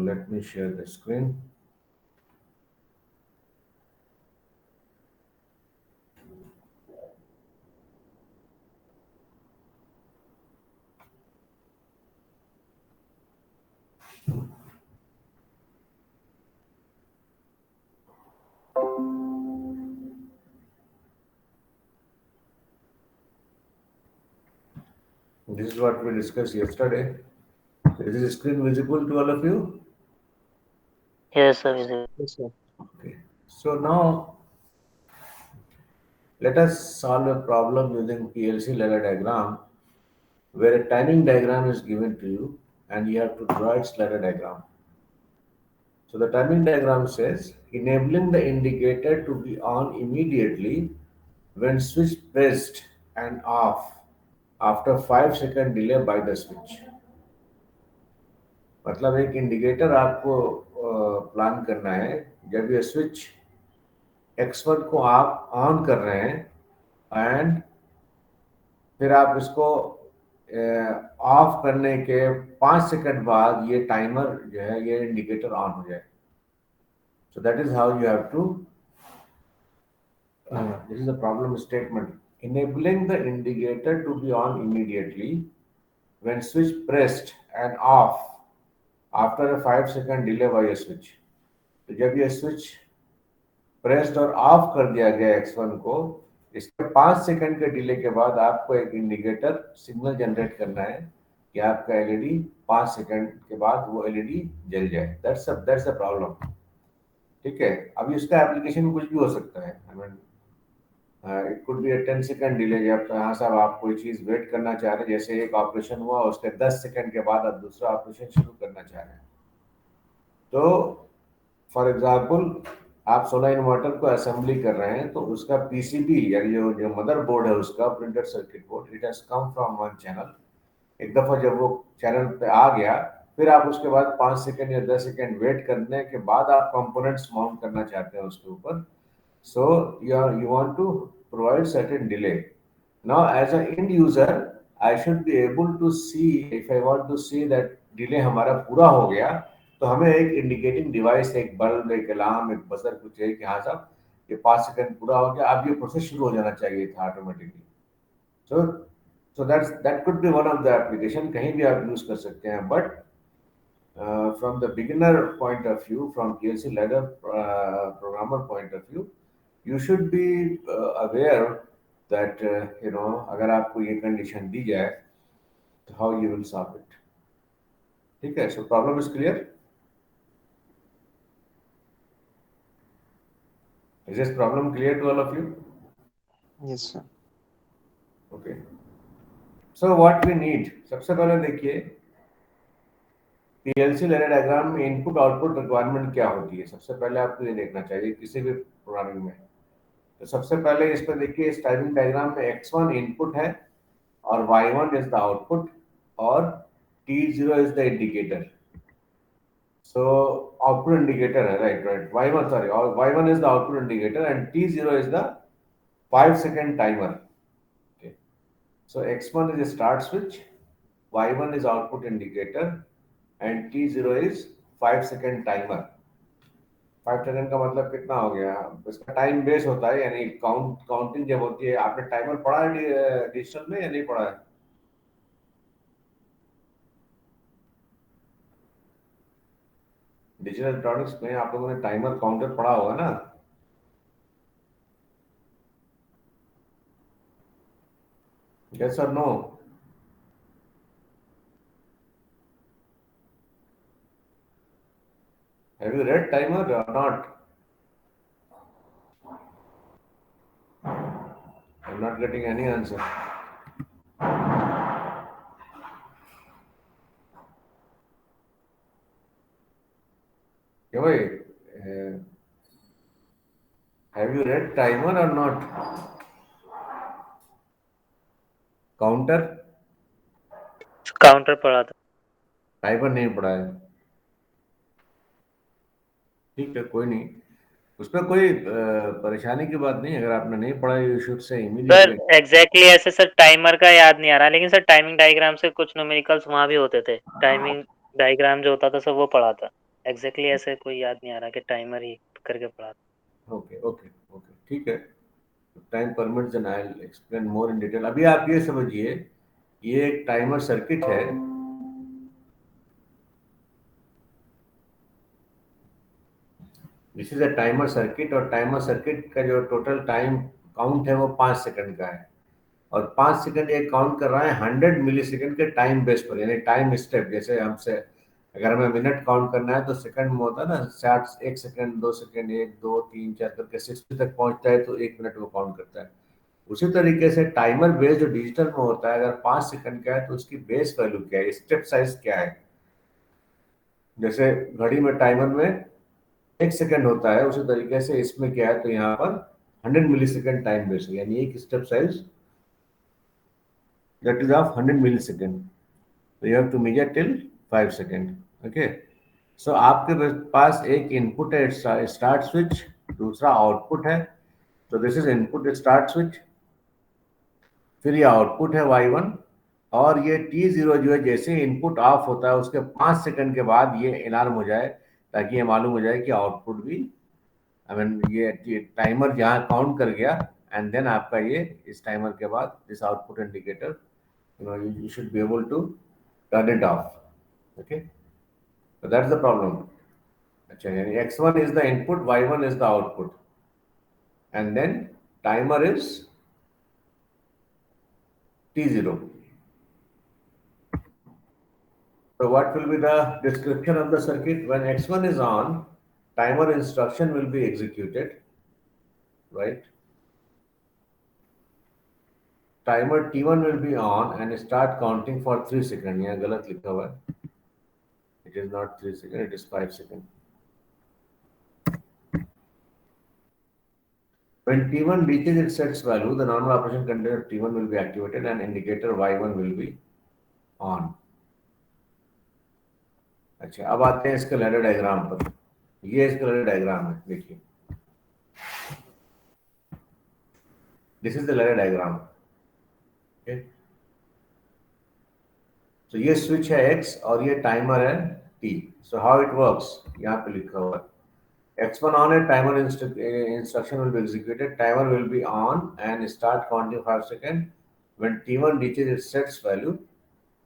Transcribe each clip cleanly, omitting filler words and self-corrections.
let me share the screen. This is what we discussed yesterday. Is this screen visible to all of you? Yes, sir. Visible. Yes, sir. Okay. So now let us solve a problem using PLC ladder diagram where a timing diagram is given to you and you have to draw its ladder diagram. So the timing diagram says enabling the indicator to be on immediately when switch pressed and off after 5 second delay by the switch. मतलब एक indicator आपको plan करना है जब ये switch X1 को आप on कर रहे हैं एंड फिर आप इसको ऑफ करने के 5 सेकंड बाद ये टाइमर जो है ये इंडिकेटर ऑन हो जाए. So that is how you have to. This is a problem statement. Enabling the indicator to be on immediately when switch pressed and off after a 5 second delay by a switch. तो जब ये switch pressed और of कर दिया गया X1 को इसके 5 second के डिले के बाद आपको एक इंडिकेटर सिग्नल जनरेट करना है कि आपका एलईडी 5 सेकंड के बाद वो एलईडी जल जाए. That's a problem. ठीक है. अब इसका एप्लीकेशन कुछ भी हो सकता है. I mean it could be 10 second delay. जब हाँ साहब आप कोई चीज़ वेट करना चाह रहे हैं जैसे एक ऑपरेशन हुआ उसके 10 सेकंड के बाद आप दूसरा ऑपरेशन शुरू करना चाह रहे हैं तो फॉर एग्जाम्पल आप सोलर इन्वर्टर को असेंबली कर रहे हैं तो उसका पीसीबी यानी जो मदरबोर्ड है उसका printed circuit board it has come from one channel. एक दफ़ा जब वो चैनल पे आ गया फिर आप उसके बाद 5 सेकंड या 10 सेकंड वेट करने के बाद आप कंपोनेंट्स माउंट करना चाहते हैं उसके ऊपर. So you want to provide certain delay. Now, as an end user, I should be able to see if I want to see that delay हमारा पूरा हो गया तो हमें एक इंडिकेटिंग डिवाइस एक बल्ब एक अलार्म एक बजर कुछ चाहिए कि हाँ साहब ये 5 सेकंड पूरा हो गया अब ये प्रोसेस शुरू हो जाना चाहिए था automatically. So that could be one of the application कहीं भी आप यूज कर सकते हैं but from the beginner point of view from PLC ladder programmer point of view you should be aware that अगर आपको ये कंडीशन दी जाए तो how you will solve it. ठीक है. So problem is clear. Is this problem clear to all of you? Yes, sir. Okay. So what we need सबसे पहले देखिए PLC लेयर डायग्राम में इनपुट आउटपुट रिक्वायरमेंट क्या होती है. सबसे पहले आपको ये देखना चाहिए किसी भी प्रोग्रामिंग में. तो सबसे पहले इस पर देखिए इस टाइमिंग डायग्राम में X1 इनपुट है और Y1 इज द आउटपुट और T0 is the indicator. So output indicator है right Y1 sorry Y1 is the output indicator and T0 is the 5 second timer. Okay. So X1 is a start switch, Y1 is output indicator and T0 is 5 second timer. 5 second का मतलब कितना हो गया. इसका time base होता है यानी counting जब होती है. आपने टाइमर पढ़ा है डिजिटल में या नहीं पढ़ा है. डिजिटल इलेक्ट्रॉनिक्स में आप लोगों ने टाइमर काउंटर पढ़ा होगा ना. Yes or no? Have you read timer or not? I'm not getting any answer. क्यों भाई? Have you read timer or not? Counter counter पढ़ा था. टाइमर नहीं पढ़ा है. ठीक है कोई नहीं. उसमें कोई परेशानी की बात नहीं. अगर आपने नहीं पढ़ा you should say sir immediately. Exactly ऐसे सर टाइमर का याद नहीं आ रहा लेकिन सर टाइमिंग डायग्राम से कुछ न्यूमेरिकल्स वहाँ भी होते थे. टाइमिंग डायग्राम जो होता था सर वो पढ़ा था एग्जैक्टली ऐसे कोई याद नहीं आ रहा कि टाइमर ही करके पढ़ा। ओके ओके ओके, ठीक है। Time permits and I will explain more in detail. अभी आप ये समझिए, ये एक टाइमर सर्किट है। This is a timer circuit, और टाइमर सर्किट का जो टोटल टाइम काउंट है वो 5 सेकंड का है। और 5 सेकंड ये काउंट कर रहा है 100 मिली सेकंड के टाइम बेस पर, यानी टाइम स्टेप। जैसे हमसे अगर हमें मिनट काउंट करना है तो सेकंड में होता है ना, 60, 1 सेकंड, 2 सेकंड, 1, 2, 3, 4 करके 60 तक पहुंचता है तो 1 मिनट को काउंट करता है। उसी तरीके से टाइमर बेस जो डिजिटल में होता है, अगर 5 सेकंड का है तो उसकी बेस वैल्यू क्या है, स्टेप साइज क्या है। जैसे घड़ी में टाइमर में 1 सेकंड होता है, उसी तरीके से इसमें क्या है, तो यहाँ पर 100 मिली सेकंड टाइम बेस है, यानी एक step size that is of 100 millisecond. So you have to measure till 5 second. Okay. So आपके पास एक इनपुट है स्टार्ट स्विच, दूसरा आउटपुट है। तो this is input start switch, फिर ये आउटपुट है Y1, और ये T0 जो है, जैसे इनपुट ऑफ होता है उसके 5 सेकंड के बाद ये अलार्म हो जाए, ताकि ये मालूम हो जाए कि आउटपुट भी, आई मीन ये टाइमर जहाँ काउंट कर गया, एंड देन आपका ये इस टाइमर के बाद this output indicator, you should be able to turn it off. Okay, so that's the problem. अच्छा, यानी x1 is the input, y1 is the output, and then timer is t0. So what will be the description of the circuit? When x1 is on, timer instruction will be executed, right? Timer t1 will be on and start counting for 3 seconds. यहाँ गलत लिखा हुआ है, it is not 3 seconds, it is 5 seconds. When T1 reaches its set value, the normal operation container T1 will be activated and indicator Y1 will be on. अच्छा, अब आते हैं इसके लैडर डायग्राम पर। ये इसका लैडर डायग्राम है, देखिए, this is the ladder diagram. Okay, तो ये स्विच है X और ये टाइमर है T। So how it works, यहाँ पे लिखा हुआ है X1 on है, timer instruction will be executed, timer will be on and start counting 5 seconds. When T1 reaches its set value,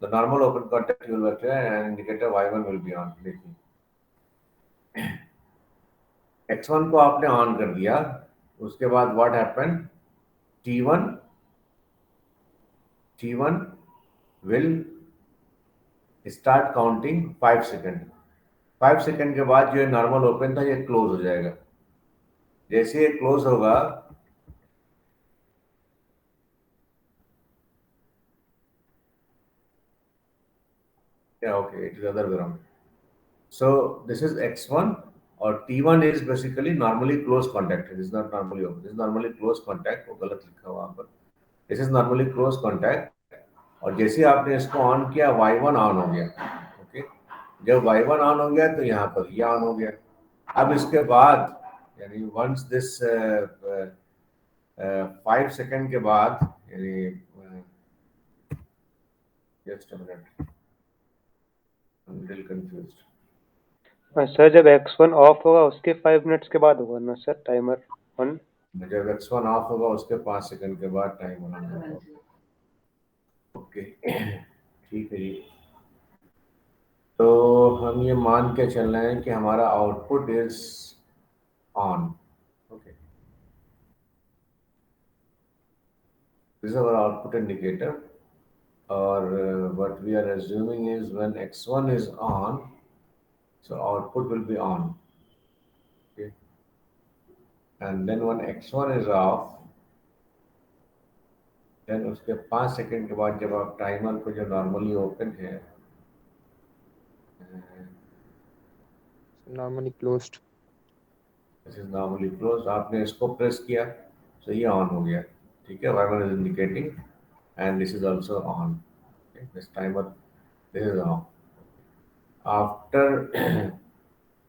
the normal open contact will be activated and indicator Y1 will be on. देखिए, X1 को आपने on कर दिया, उसके बाद what happen, T1 will start counting 5 second. 5 second के बाद जो है नॉर्मल ओपन था, ये क्लोज हो जाएगा। जैसे ये क्लोज होगा, yeah, okay, it is other way around. So this is X1, or T1 is basically normally close contact. It is not normally open. This is normally close contact. वो गलत लिखा हुआ वहाँ पर। This is normally close contact. और जैसे आपने इसको ऑन किया, Y1 ऑन हो गया। ओके, जब Y1 ऑन हो गया तो यहाँ पर ये ऑन हो गया। अब इसके बाद, यानी वंस दिस 5 सेकंड के बाद, यानी just a minute, I am little confused. Sir जब X1 ऑफ होगा उसके 5 मिनट्स के बाद होगा ना सर टाइमर ऑन? जब X1 ऑफ होगा उसके 5 सेकंड के बाद टाइम ऑन होगा। ओके, ठीक है जी। तो हम ये मान के चल रहे हैं कि हमारा output is on. Okay, this is our output indicator, और what we are assuming is when X1 is on, so output will be on. Okay, and then when X1 is off, then उसके 5 second के बाद जब आप timer को, जो normally open है, normally closed. This is normally close, आपने इसको प्रेस किया तो ये ऑन हो गया। ठीक है, Y1 is indicating and this is also on. Okay, this timer, this is on. After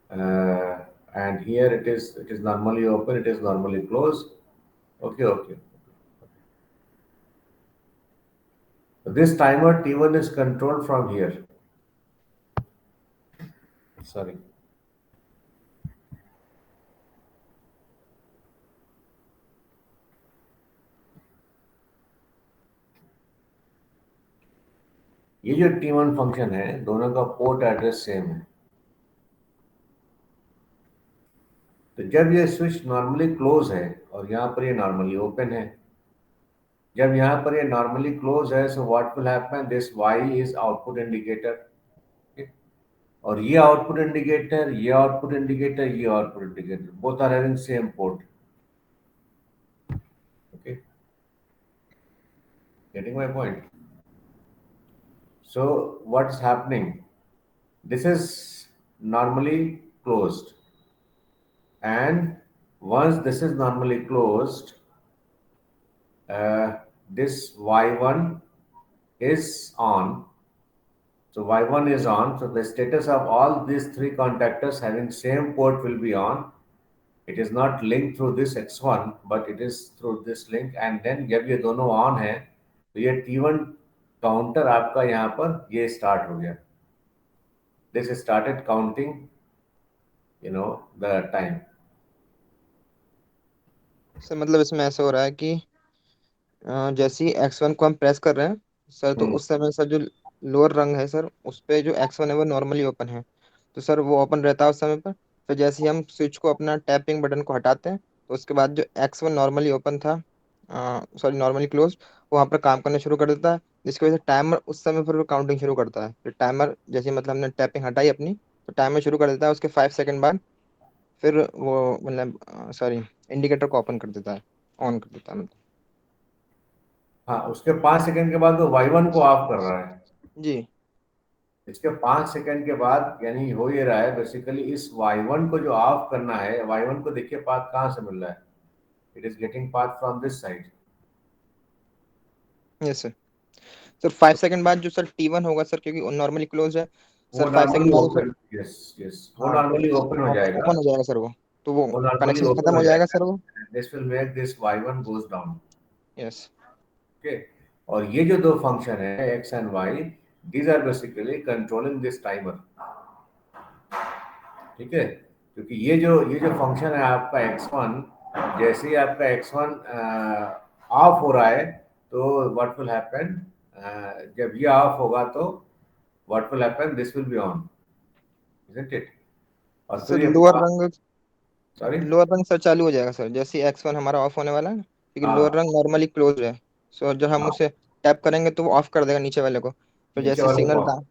and here it is normally open, it is normally closed. Okay, okay. So this timer T1 is controlled from here. Sorry. ये जो T1 function है दोनों का port address same है। तो जब ये switch normally close है और यहाँ पर ये नॉर्मली ओपन है, जब यहाँ पर ये नॉर्मली क्लोज है, so what will happen, this Y is output indicator, और ये आउटपुट इंडिकेटर, ये आउटपुट इंडिकेटर, ये output indicator, both are having same port. Okay, getting my point? So what's happening, this is normally closed, and once this is normally closed, this y1 is on. So y1 is on, so the status of all these three contactors having same port will be on. It is not linked through this x1 but it is through this link, and then जब ये दोनों on है तो ये T1 counter आपका यहाँ पर ये स्टार्ट हो गया, this started counting the time. Sir मतलब इसमें ऐसा हो रहा है कि जैसे ही X1 को हम प्रेस कर रहे हैं सर, तो उस समय सर जो लोअर रंग है सर उस पे जो X1 है वो नॉर्मली ओपन है, तो सर वो ओपन रहता है उस समय पर। फिर जैसे ही हम स्विच को अपना टैपिंग बटन को हटाते हैं तो उसके बाद जो X1 नॉर्मली ओपन था, सॉरी नॉर्मली क्लोज, वो वहाँ पर काम करना शुरू कर देता है, जिसकी वजह से टाइमर उस समय पर काउंटिंग शुरू करता है। फिर टाइमर जैसे मतलब हमने टैपिंग हटाई अपनी तो टाइमर शुरू कर देता है, उसके 5 सेकंड बाद फिर वो मतलब सॉरी इंडिकेटर को ओपन कर देता है, ऑन कर देता है मतलब। हाँ, उसके 5 सेकंड के बाद वो y1 को ऑफ कर रहा है जी इसके 5 सेकंड के बाद, यानी हो ये रहा है बेसिकली इस y1 को जो ऑफ करना है, y1 को देखिए पाथ कहाँ से मिल रहा है, it is getting path from this side. Yes sir. Sir 5 second बाद जो सर T1 होगा सर, क्योंकि नॉर्मली क्लोज है वो सर, 5 सेकंड नॉर्मली बाद सर, ओपन, यस यस, वो हाँ तो नॉर्मली ओपन हो जाएगा, ओपन हो जाएगा सर तो वो वो नॉर्मली कनेक्शन ओपन खत्म हो हो जाएगा जाएगा, सर वो। This will make this y1 goes down. Yes okay, और ये जो दो फंक्शन है x and y, these are basically controlling this timer. ठीक है, क्योंकि ये जो फंक्शन है आपका x1, जैसे ही आपका x1 ऑफ हो रहा है तो व्हाट विल हैपन, जब ये ऑफ होगा तो what will happen, this will be on, isn't it? और सर फिर ये सॉरी, लोअर रंग सर चालू हो जाएगा सर, जैसे ही X1 हमारा ऑफ होने वाला है ना, क्योंकि लोअर हाँ रंग नॉर्मली क्लोज है। सो जब हम हाँ, उसे टैप करेंगे तो वो ऑफ कर देगा नीचे वाले को, फिर नीचे जैसे वाले सिग्नल को, का,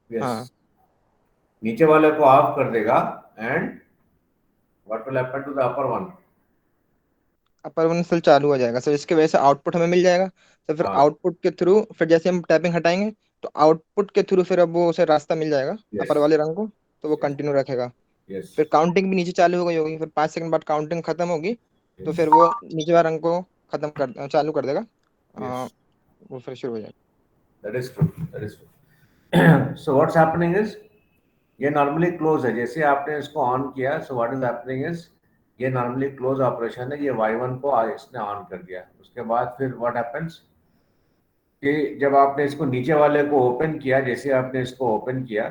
यस, हाँ नीचे वाले को ऑफ कर देगा, and what will happen to the upper one? Upper one फिर चालू हो जाएगा सर, इसकी वजह से आउटपुट हमें मिल जाएगा। तो फिर हाँ, आउटपुट के थ्रू फिर जैसे हम टैपिंग हटाएंगे तो आउटपुट के थ्रू फिर अब वो उसे रास्ता मिल जाएगा यस अपर वाले रंग को, तो वो यस कंटिन्यू रखेगा। यस फिर काउंटिंग भी नीचे चालू हो गई होगी, फिर 5 सेकंड बाद काउंटिंग खत्म होगी तो यस फिर वो नीचे वाले रंग को खत्म कर चालू कर देगा, यस, वो फिर शुरू हो जाएगा। That is true, that is true. So what's happening is, ये नॉर्मली क्लोज है, जैसे आपने इसको ऑन किया, so what is happening is, ये नॉर्मली क्लोज ऑपरेशन है, ये y1 को इसने ऑन कर दिया, उसके बाद फिर व्हाट हैपेंस कि जब आपने इसको नीचे वाले को ओपन किया, जैसे आपने इसको ओपन किया,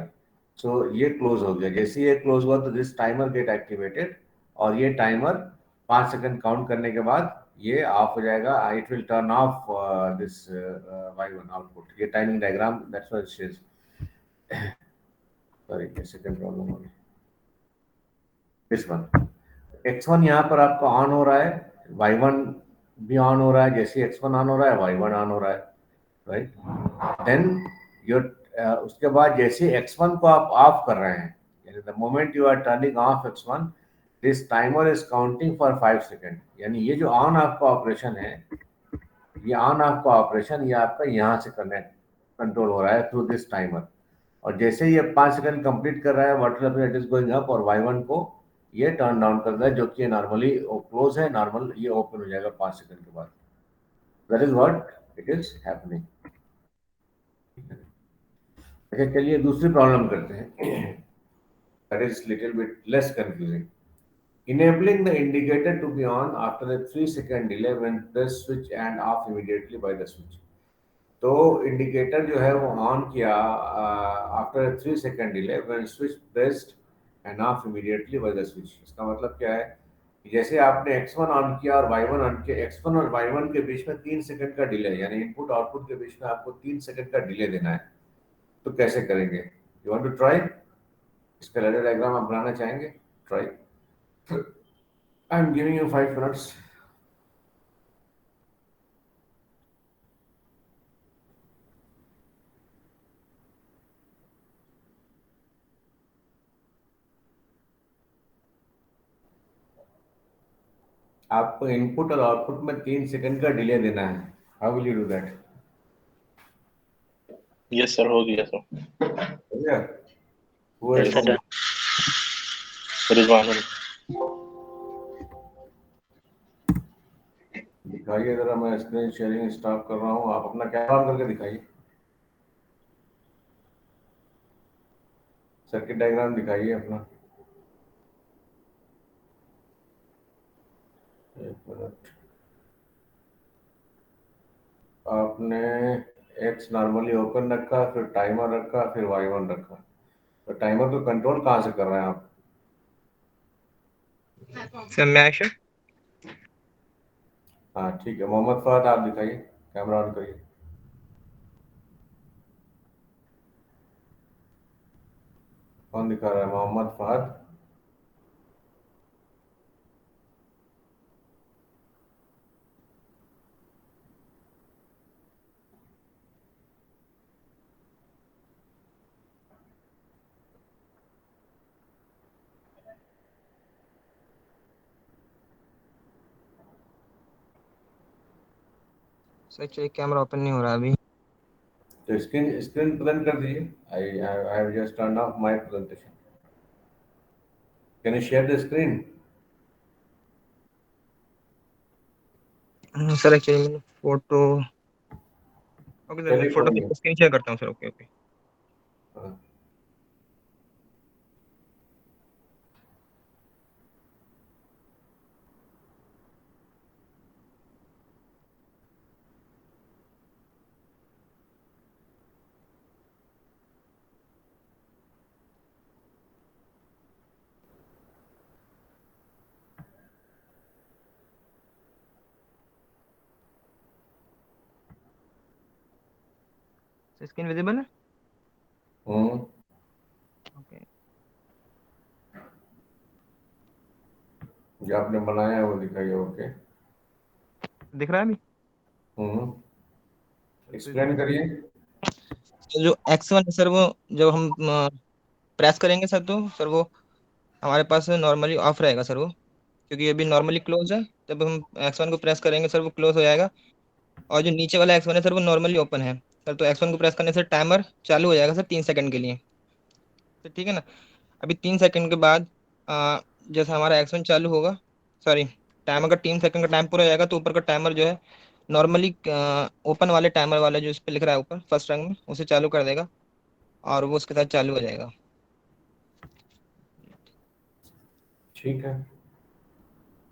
सो ये क्लोज हो गया, जैसे ये क्लोज हुआ तो दिस टाइमर गेट एक्टिवेटेड, और ये टाइमर 5 सेकंड काउंट करने के बाद ये ऑफ हो जाएगा, it will turn off this y1 output. ये timing diagram, that's what it is, sorry एक सेकंड प्रॉब्लम हो गई, दिस वन x1 यहाँ पर आपका ऑन हो रहा है, y1 भी ऑन हो रहा है, जैसे x1 ऑन हो रहा है y1 ऑन हो रहा है, राइट? देन योर उसके बाद जैसे x1 को आप ऑफ कर रहे हैं, यानी the moment you are turning off x1, this timer is counting for 5 second, यानी ये जो ऑन ऑफ का ऑपरेशन है, ये ऑन ऑफ का ऑपरेशन ये आपका यहाँ से कनेक्ट कंट्रोल हो रहा है थ्रू दिस टाइमर, और जैसे ये 5 सेकंड कंप्लीट कर रहा है, what it is going up, और y1 को ये टर्न डाउन कर रहा है, जो कि नॉर्मली क्लोज है, नॉर्मल ये ओपन हो जाएगा 5 सेकंड के बाद, that is what it is happening. अच्छा, चलिए दूसरी प्रॉब्लम करते हैं, that is little bit less confusing. Enabling the indicator to be on after a 3 second delay when press switch and off immediately by the switch. तो indicator जो है वो on किया after 3 second delay when switch pressed end of immediately by the switch. इसका मतलब क्या है कि जैसे आपने x1 ऑन किया और y1 ऑन किया, x1 और y1 के बीच में 3 सेकंड का डिले, यानी इनपुट आउटपुट के बीच में आपको 3 सेकंड का डिले देना है, तो कैसे करेंगे? You want to try? इसका लैडर डायग्राम आप बनाना चाहेंगे? Try. I am giving you 5 minutes. आपको इनपुट और आउटपुट में 3 सेकंड का डिले देना है। How will you do that? Yes sir, हो गया सर। हो गया? Who Yes, has sir done done. it? Rizwan. दिखाइए जरा, मैं स्क्रीन शेयरिंग स्टॉप कर रहा हूँ, आप अपना कैमरा ऑन करके दिखाइए। सर्किट डायग्राम दिखाइए अपना। एक मिनट। आपने एक्स नॉर्मली ओपन रखा, फिर टाइमर रखा, फिर Y1 रखा। तो टाइमर को कंट्रोल कहाँ से कर रहे हैं आप? सर मैं आयशा। हाँ ठीक है, मोहम्मद फहद आप दिखाइए, कैमरा ऑन करिए। कौन दिखा रहा है? मोहम्मद फहद। सर चलिए कैमरा ओपन नहीं हो रहा अभी। तो स्क्रीन स्क्रीन प्रेजेंट कर दीजिए। I have just turn off my presentation. Can you share the screen? Sir actually मैंने फोटो, ओके सर मैं चलिए फोटो कोई नहीं। की स्क्रीन शेयर करता हूँ सर। Okay okay. हाँ, स्क्रीन विजिबल है? हम्म, ओके। जो आपने बनाया है वो दिखाइए। ओके। दिख रहा है अभी? हम्म, तो एक्सप्लेन करिए। जो X1 है सर, वो जब हम प्रेस करेंगे सर, तो सर वो हमारे पास नॉर्मली ऑफ रहेगा सर वो, क्योंकि अभी नॉर्मली क्लोज है। जब हम X1 को प्रेस करेंगे सर वो क्लोज हो जाएगा। और जो नीचे वाला X1 है सर वो नॉर्मली ओपन है सर। तो X1 को प्रेस करने से टाइमर चालू हो जाएगा सर 3 सेकंड के लिए। तो ठीक है ना। अभी 3 सेकंड के बाद जैसे हमारा X1 चालू होगा, सॉरी, टाइमर का 3 सेकंड का टाइम पूरा हो जाएगा, तो ऊपर का टाइमर जो है नॉर्मली ओपन वाले टाइमर वाला जो इस पे लिख रहा है ऊपर फर्स्ट रंग में, उसे चालू कर देगा और वो उसके साथ चालू हो जाएगा। ठीक है।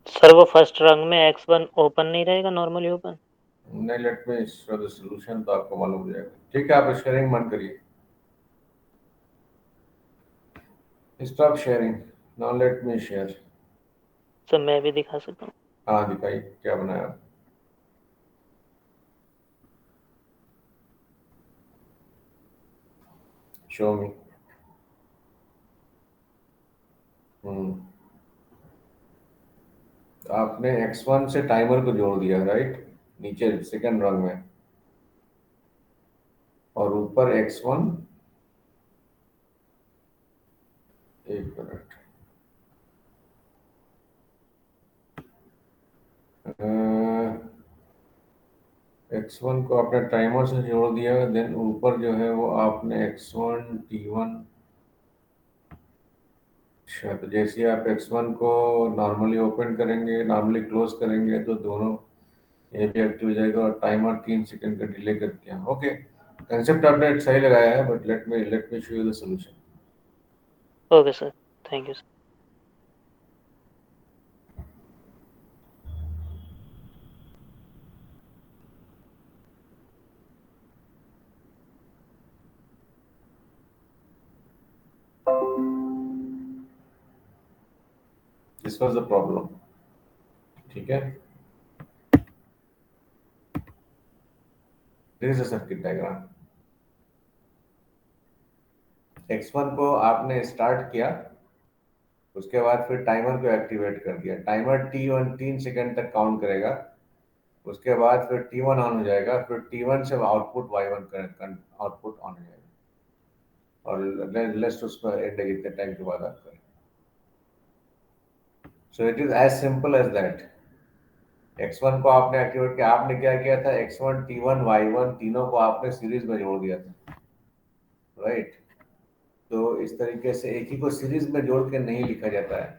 सर वो फर्स्ट रंग में X1 ओपन नहीं रहेगा, नॉर्मली ओपन? नहीं, let me show the solution, तो आपको मालूम हो जाएगा। ठीक है, आप शेयरिंग बंद करिए। Stop sharing. Now let me share. Sir मैं भी दिखा सकता हूँ? हाँ दिखाइए, क्या बनाया आप? शो मी। हम्म, तो आपने X1 से टाइमर को जोड़ दिया, राइट? नीचे सेकंड रंग में, और ऊपर X1। एक मिनट। X1 को आपने टाइमर से जोड़ दिया, देन ऊपर जो है वो आपने X1 T1। अच्छा, तो जैसे आप X1 को नॉर्मली ओपन करेंगे, नॉर्मली क्लोज करेंगे, तो दोनों ये भी एक्टिव हो जाएगा, और टाइमर 3 सेकंड का डिले कर दिया। ओके, कंसेप्ट आपने सही लगाया है, but let me show you the solution. Okay sir, thank you sir. This was the problem. ठीक है, this is a circuit diagram. X1 को आपने स्टार्ट किया, उसके बाद फिर टाइमर को एक्टिवेट कर दिया। टाइमर T1 3 सेकंड तक काउंट करेगा, उसके बाद फिर T1 ऑन हो जाएगा, फिर T1 से आउटपुट Y1 आउटपुट ऑन हो जाएगा, और लेट्स उसको एंड कितने टाइम के बाद आप करें। So it is as simple as that. X1 को आपने एक्टिवेट किया, आपने क्या किया था, X1 T1 Y1 तीनों को आपने सीरीज में जोड़ दिया था, राइट। तो इस तरीके से एक ही को सीरीज में जोड़ के नहीं लिखा जाता है।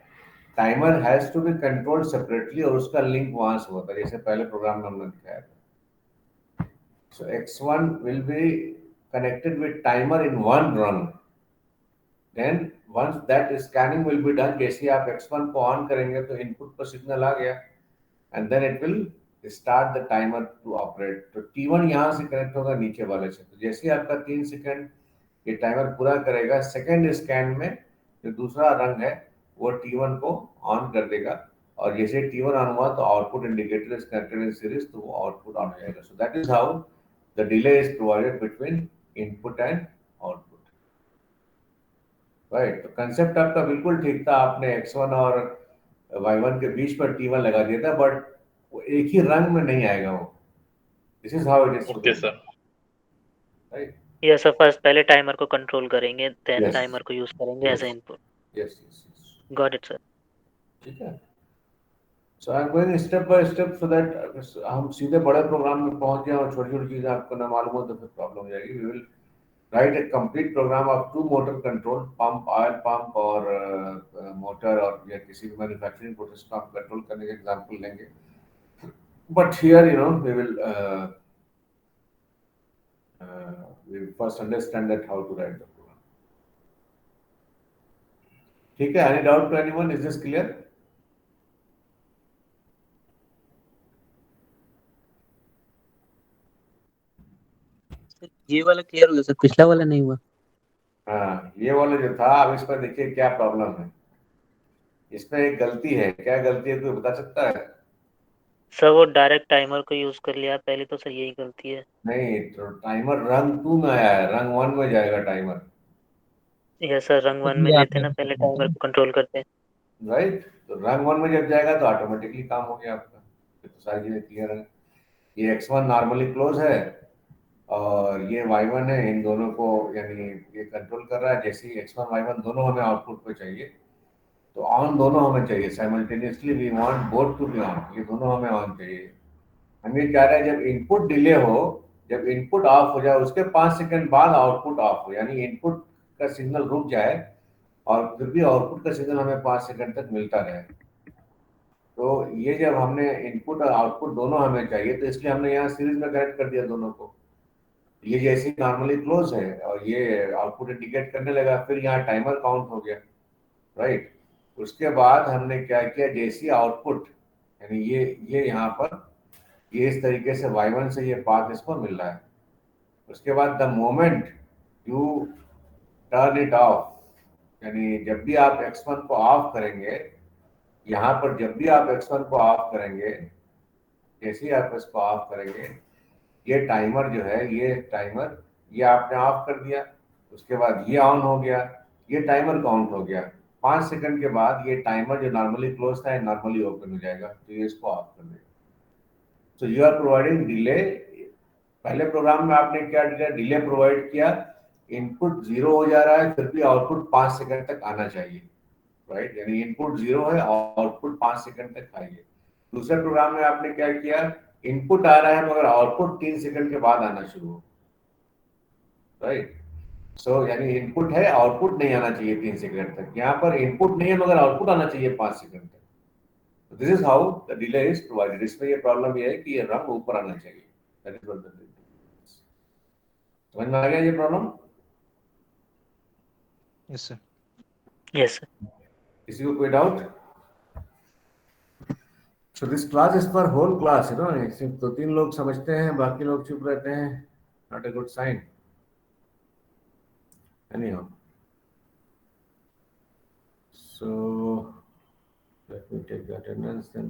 Timer has to be controlled separately, और उसका लिंक वहां से होता है, जैसे पहले प्रोग्राम में हमने दिखाया था। सो X1 will be connected with timer in one run. Then once that scanning will be done, जैसे आप X1 को ऑन करेंगे तो इनपुट पर सिग्नल आ गया, and then it will start the timer to operate. तो T1 यहाँ से कनेक्ट होगा नीचे वाले से, तो जैसे ही आपका 3 सेकंड ये टाइमर पूरा करेगा, सेकंड स्कैन में जो दूसरा रंग है वो T1 को ऑन कर देगा, और जैसे T1 ऑन हुआ तो output indicator is connected in series, तो वो आउटपुट ऑन हो जाएगा। So that is how the delay is provided between input and output, right. तो कंसेप्ट आपका बिल्कुल ठीक था, आपने X1 और Y1 के बीच पर T1 लगा दिया था, बट वो एक ही रंग में नहीं आएगा वो। This is how it is okay sir. Right. Yes sir, first पहले टाइमर को कंट्रोल करेंगे, देन यस टाइमर को यूज करेंगे as yes a input. Yes yes, got it sir. ठीक है। So I am going step by step so that हम सीधे बड़े प्रोग्राम में पहुंच जाए, और छोटी छोटी चीजें आपको ना मालूम हो तो फिर प्रॉब्लम हो जाएगी। We will write a complete program of 2 motor control, pump, oil pump और मोटर, और या किसी भी मैन्युफैक्चरिंग प्रोसेस को आप कंट्रोल करने के एग्जांपल लेंगे। But here we will we first understand that how to write the program. ठीक है, any doubt to anyone? Is this clear? ये वाला क्लियर हो गया सर, पिछला वाला नहीं हुआ। हाँ, ये वाला जो था, अब इस पर देखिए क्या प्रॉब्लम है। इसमें एक गलती है, क्या गलती है कोई बता सकता है? सर वो डायरेक्ट टाइमर को यूज कर लिया पहले, तो सर यही गलती है। नहीं, तो टाइमर रंग 2 में आया है, रंग 1 में जाएगा टाइमर, यस सर, रंग 1 में ये लेते आपने ना, पहले टाइमर को कंट्रोल करते हैं। राइट। तो रंग 1 में जब जाएगा तो ऑटोमेटिकली काम हो गया आपका। फिर तो सारी चीजें क्लियर है। ये X1 नॉर्मली क्लोज है, और ये Y1 है, इन दोनों को यानी ये कंट्रोल कर रहा है। जैसे ही X1 Y1 दोनों हमें आउटपुट पे चाहिए, तो ऑन दोनों हमें चाहिए simultaneously, we want both to be on, ये दोनों हमें ऑन चाहिए। हम ये कह रहे हैं जब इनपुट डिले हो, जब इनपुट ऑफ हो जाए उसके 5 सेकंड बाद आउटपुट ऑफ हो, यानी इनपुट का सिग्नल रुक जाए और फिर भी आउटपुट का सिग्नल हमें 5 सेकंड तक मिलता रहे। तो ये जब हमने इनपुट और आउटपुट दोनों हमें चाहिए, तो इसलिए हमने यहाँ सीरीज में कनेक्ट कर दिया दोनों को। ये जैसे नॉर्मली क्लोज है और ये आउटपुट इंडिकेट करने लगा, फिर यहाँ टाइमर काउंट हो गया, राइट। उसके बाद हमने क्या किया, जैसी आउटपुट यानी ये यहाँ पर ये इस तरीके से Y1 से ये पाथ इसको मिल रहा है। उसके बाद the moment U turn it of, यानी जब भी आप X1 को ऑफ करेंगे, यहाँ पर जब भी आप X1 को ऑफ करेंगे, जैसे ही आप इसको ऑफ करेंगे, ये टाइमर जो है, ये टाइमर ये आपने ऑफ कर दिया, उसके बाद ये ऑन हो गया, ये टाइमर काउंट हो गया। 5 सेकंड के बाद ये टाइमर जो नॉर्मली क्लोज था नॉर्मली ओपन हो जाएगा, तो ये इसको ऑफ कर देगा। So you are providing delay. पहले प्रोग्राम में आपने क्या किया, डिले प्रोवाइड किया, इनपुट 0 हो जा रहा है, फिर भी आउटपुट 5 सेकंड तक आना चाहिए, राइट। यानी इनपुट 0 है, आउटपुट 5 सेकंड तक आएगी। दूसरे प्रोग्राम में आपने क्या किया, इनपुट आ रहा है मगर आउटपुट 3 सेकंड के बाद आना शुरू हो, राइट। सो यानी इनपुट है, आउटपुट नहीं आना चाहिए 3 सेकंड तक। यहाँ पर इनपुट नहीं है मगर आउटपुट आना चाहिए 5 सेकंड तक। This is how the delay is provided. इसमें ये प्रॉब्लम ये है कि ये रंग ऊपर आना चाहिए। That is what the delay. समझ में आ गया ये problem? Yes sir. Yes sir. किसी को कोई doubt? So this class is for whole class, सिर्फ 2-3 लोग समझते हैं, बाकी लोग चुप रहते हैं, not a good sign. Anyhow, so let me take the attendance then.